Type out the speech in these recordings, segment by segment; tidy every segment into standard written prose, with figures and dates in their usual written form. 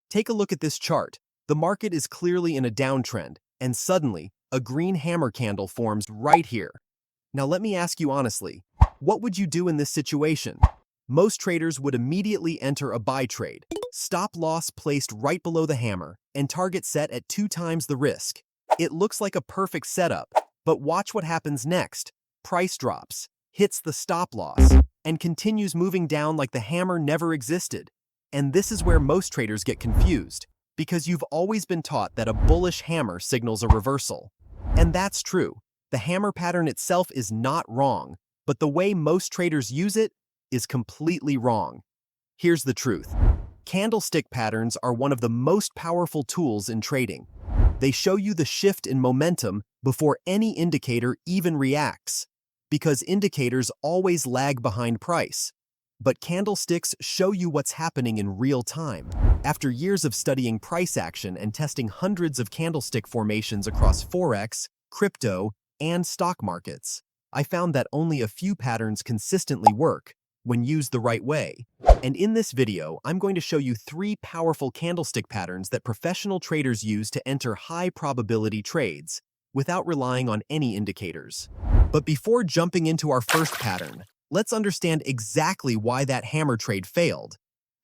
Take a look at this chart. The market is clearly in a downtrend, and suddenly, a green hammer candle forms right here. Now let me ask you honestly, what would you do in this situation? Most traders would immediately enter a buy trade, stop loss placed right below the hammer, and target set at 2 times the risk. It looks like a perfect setup, but watch what happens next. Price drops, hits the stop loss, and continues moving down like the hammer never existed. And this is where most traders get confused, because you've always been taught that a bullish hammer signals a reversal. And that's true. The hammer pattern itself is not wrong, but the way most traders use it is completely wrong. Here's the truth. Candlestick patterns are one of the most powerful tools in trading. They show you the shift in momentum before any indicator even reacts, because indicators always lag behind price. But candlesticks show you what's happening in real time. After years of studying price action and testing hundreds of candlestick formations across Forex, crypto, and stock markets, I found that only a few patterns consistently work when used the right way. And in this video, I'm going to show you 3 powerful candlestick patterns that professional traders use to enter high-probability trades without relying on any indicators. But before jumping into our first pattern, let's understand exactly why that hammer trade failed.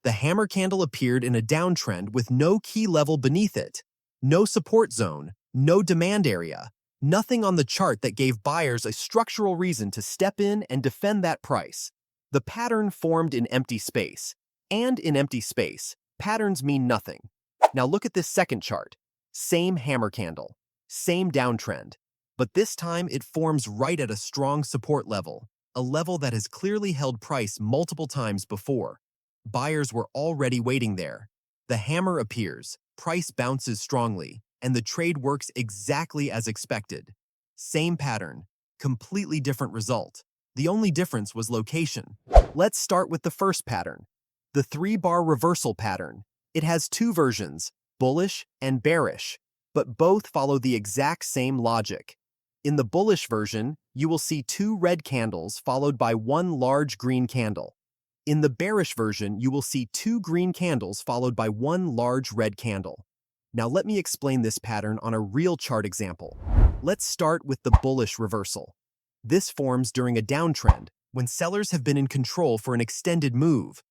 The hammer candle appeared in a downtrend with no key level beneath it, no support zone, no demand area, nothing on the chart that gave buyers a structural reason to step in and defend that price. The pattern formed in empty space, and in empty space, patterns mean nothing. Now look at this second chart. Same hammer candle, same downtrend, but this time it forms right at a strong support level, a level that has clearly held price multiple times before. Buyers were already waiting there. The hammer appears, price bounces strongly, and the trade works exactly as expected. Same pattern, completely different result. The only difference was location. Let's start with the first pattern, the 3-bar reversal pattern. It has 2 versions, bullish and bearish, but both follow the exact same logic. In the bullish version, you will see 2 red candles followed by 1 large green candle. In the bearish version, you will see 2 green candles followed by 1 large red candle. Now let me explain this pattern on a real chart example. Let's start with the bullish reversal. This forms during a downtrend when sellers have been in control for an extended move.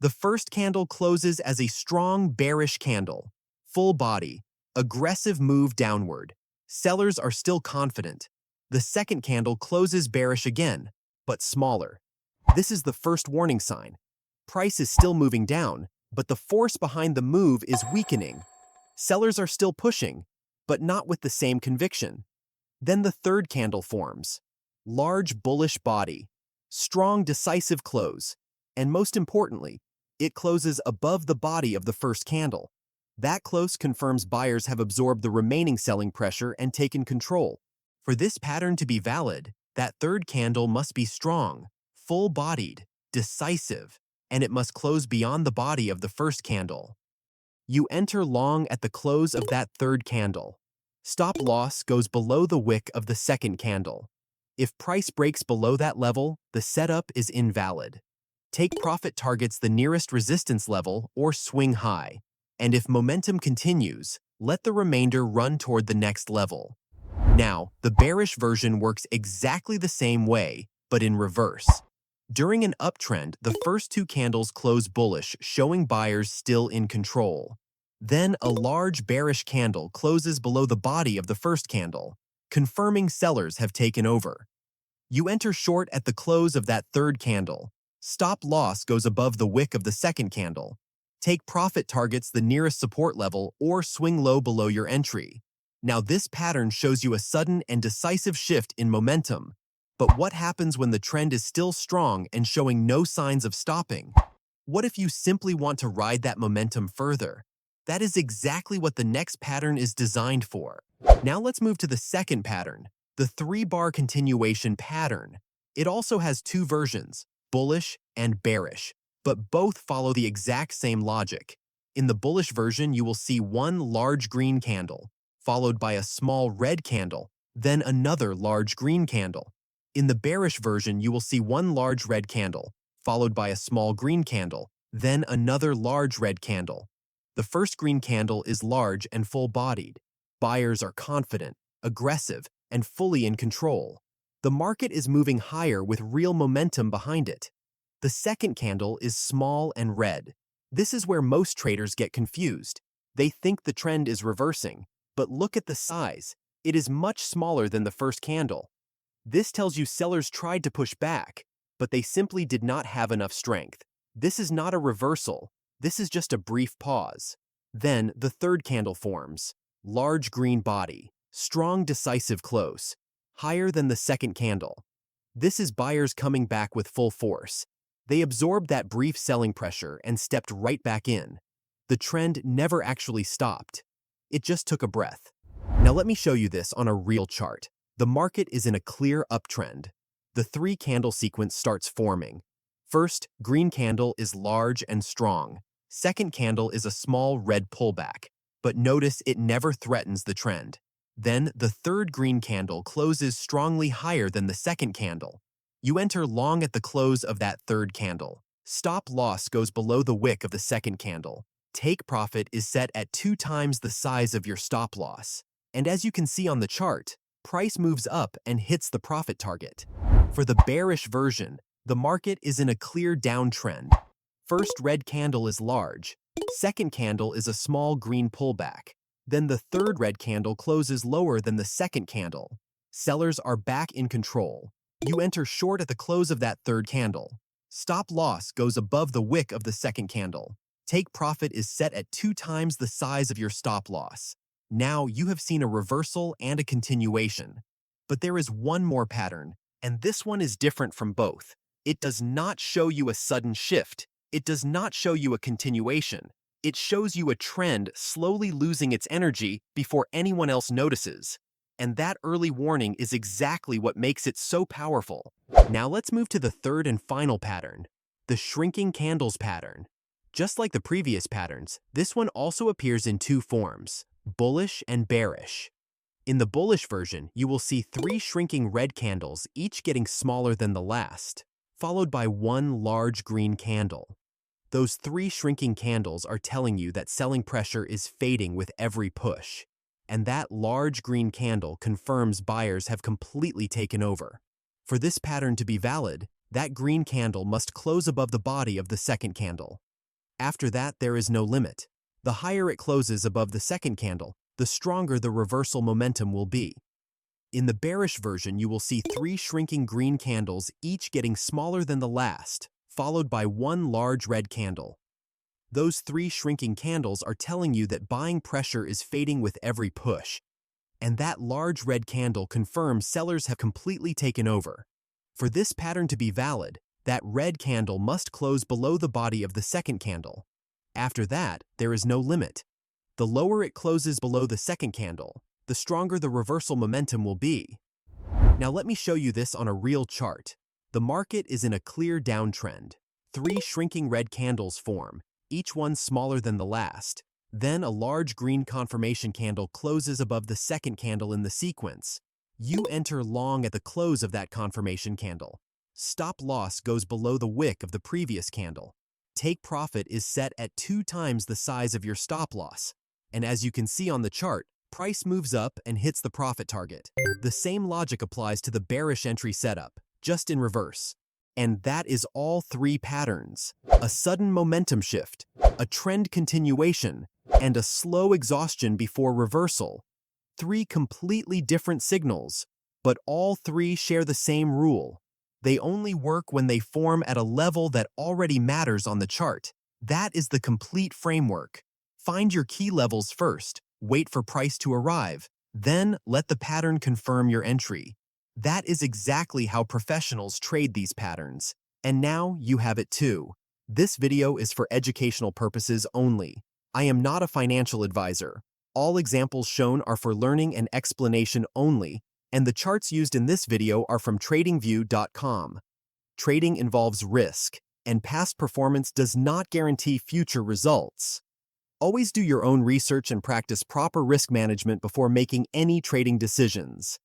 The first candle closes as a strong bearish candle, full body, aggressive move downward. Sellers are still confident. The second candle closes bearish again, but smaller. This is the first warning sign. Price is still moving down, but the force behind the move is weakening. Sellers are still pushing, but not with the same conviction. Then the third candle forms. Large bullish body, strong decisive close, and most importantly, it closes above the body of the first candle. That close confirms buyers have absorbed the remaining selling pressure and taken control. For this pattern to be valid, that third candle must be strong, full-bodied, decisive, and it must close beyond the body of the first candle. You enter long at the close of that third candle. Stop loss goes below the wick of the second candle. If price breaks below that level, the setup is invalid. Take profit targets the nearest resistance level or swing high. And if momentum continues, let the remainder run toward the next level. Now, the bearish version works exactly the same way, but in reverse. During an uptrend, the first 2 candles close bullish, showing buyers still in control. Then a large bearish candle closes below the body of the first candle, confirming sellers have taken over. You enter short at the close of that third candle. Stop loss goes above the wick of the second candle. Take profit targets the nearest support level or swing low below your entry. Now this pattern shows you a sudden and decisive shift in momentum. But what happens when the trend is still strong and showing no signs of stopping? What if you simply want to ride that momentum further? That is exactly what the next pattern is designed for. Now let's move to the second pattern, the 3-bar continuation pattern. It also has 2 versions, bullish and bearish, but both follow the exact same logic. In the bullish version, you will see 1 large green candle, followed by a small red candle, then another large green candle. In the bearish version, you will see 1 large red candle, followed by a small green candle, then another large red candle. The first green candle is large and full-bodied. Buyers are confident, aggressive, and fully in control. The market is moving higher with real momentum behind it. The second candle is small and red. This is where most traders get confused. They think the trend is reversing, but look at the size. It is much smaller than the first candle. This tells you sellers tried to push back, but they simply did not have enough strength. This is not a reversal. This is just a brief pause. Then the third candle forms. Large green body, strong decisive close, higher than the second candle. This is buyers coming back with full force. They absorbed that brief selling pressure and stepped right back in. The trend never actually stopped. It just took a breath. Now let me show you this on a real chart. The market is in a clear uptrend. The three-candle sequence starts forming. First, green candle is large and strong. Second candle is a small red pullback, but notice it never threatens the trend. Then the third green candle closes strongly higher than the second candle. You enter long at the close of that third candle. Stop loss goes below the wick of the second candle. Take profit is set at 2 times the size of your stop loss. And as you can see on the chart, price moves up and hits the profit target. For the bearish version, the market is in a clear downtrend. First red candle is large. Second candle is a small green pullback. Then the third red candle closes lower than the second candle. Sellers are back in control. You enter short at the close of that third candle. Stop loss goes above the wick of the second candle. Take profit is set at 2 times the size of your stop loss. Now you have seen a reversal and a continuation. But there is one more pattern, and this one is different from both. It does not show you a sudden shift. It does not show you a continuation. It shows you a trend slowly losing its energy before anyone else notices. And that early warning is exactly what makes it so powerful. Now let's move to the third and final pattern, the shrinking candles pattern. Just like the previous patterns, this one also appears in 2 forms, bullish and bearish. In the bullish version, you will see 3 shrinking red candles, each getting smaller than the last, followed by 1 large green candle. Those 3 shrinking candles are telling you that selling pressure is fading with every push. And that large green candle confirms buyers have completely taken over. For this pattern to be valid, that green candle must close above the body of the second candle. After that, there is no limit. The higher it closes above the second candle, the stronger the reversal momentum will be. In the bearish version, you will see 3 shrinking green candles, each getting smaller than the last, followed by 1 large red candle. Those 3 shrinking candles are telling you that buying pressure is fading with every push. And that large red candle confirms sellers have completely taken over. For this pattern to be valid, that red candle must close below the body of the second candle. After that, there is no limit. The lower it closes below the second candle, the stronger the reversal momentum will be. Now let me show you this on a real chart. The market is in a clear downtrend. 3 shrinking red candles form, each one smaller than the last. Then a large green confirmation candle closes above the second candle in the sequence. You enter long at the close of that confirmation candle. Stop loss goes below the wick of the previous candle. Take profit is set at 2 times the size of your stop loss. And as you can see on the chart, price moves up and hits the profit target. The same logic applies to the bearish entry setup, just in reverse. And that is all 3 patterns. A sudden momentum shift, a trend continuation, and a slow exhaustion before reversal. 3 completely different signals, but all 3 share the same rule. They only work when they form at a level that already matters on the chart. That is the complete framework. Find your key levels first, wait for price to arrive, then let the pattern confirm your entry. That is exactly how professionals trade these patterns. And now you have it too. This video is for educational purposes only. I am not a financial advisor. All examples shown are for learning and explanation only, and the charts used in this video are from tradingview.com. Trading involves risk, and past performance does not guarantee future results. Always do your own research and practice proper risk management before making any trading decisions.